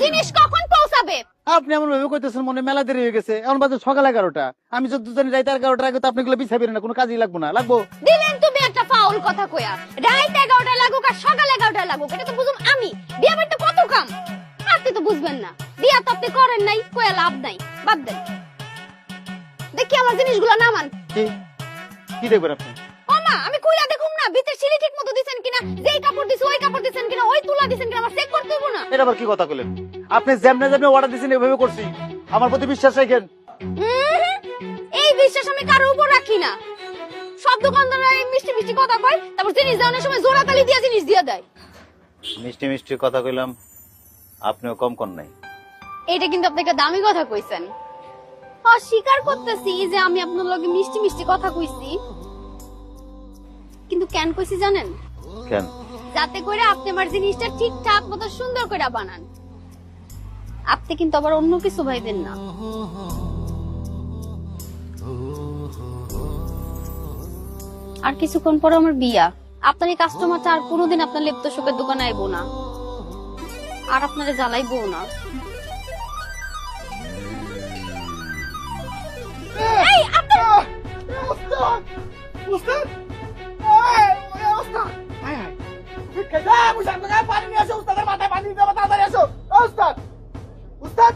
জিনিস কখন পৌঁছাবে? আপনি এমন ভাবে কইতেছেন মনে মেলা দেরি হয়ে গেছে, এখন বাজে সকাল 11টা। আমি যত জানি রাত 11টার আগে তো আপনি গুলো বিছাবেন না, কোনো কাজই লাগবো না। লাগবো দিলেন তুমি একটা ফাউল কথা কইয়া। রাত 11টা লাগুক আর সকাল 11টা লাগুক, এটা তো বুঝুম আমি। বিয়া বাড়িতে কত কাম, আপনি তো বুঝবেন না। বিয়া তো আপনি করেন নাই, কইয়া লাভ নাই, বাদ দেন। দেখি আমার জিনিসগুলো নামান। কি কি দেখবেন আপনি? ওমা, আমি কইলা দেখুম না ভিতর সিলি ঠিক মতো দিছেন কিনা, যেই কাপড় দিছে ওই কাপড় দিছেন কিনা, ওই তুলা দিছেন কিনা, আমার চেক করতে হইব না? এটা আবার কি কথা কইলেন? আপনি যেমনে যেমনে অর্ডার দিয়েছেন এভাবে করছি। আমার প্রতি বিশ্বাস রাখেন। এই বিশ্বাস আমি কারো উপর রাখি না। সব দোকানদাররা এই মিষ্টি মিষ্টি কথা কয়, তারপর জিনিস দেওয়ার সময় জোড়া তালি দিয়া জিনিস দিয়া দেয়। মিষ্টি মিষ্টি কথা কইলাম, আপনিও কম কর নাই। এটা কিন্তু আপনি একটা দামি কথা কইছেন। স্বীকার করতেছি যে আমি আপনার লগে মিষ্টি মিষ্টি কথা কইছি, কিন্তু কেন কইছি জানেন? কেন? যাতে করে আপনি আমার জিনিসটা ঠিকঠাক মতো সুন্দর করে বানান। আপনি কিন্তু আবার অন্য কিছু ভাইবেন না। আর কিছুক্ষণ পরে আমার বিয়া। আপনার এই কাস্টমারটা আর কোনোদিন আপনার লেপ্ত শোকের দোকানে আইবো না, আর আপনারে জ্বালাইবো না। এই আপনি উস্তাদ উস্তাদ পানি নিয়ে আসো, উস্তাদের মাথায় পানি দিতে হবে, তাড়াতাড়ি আসো। উস্তাদ উস্তাদ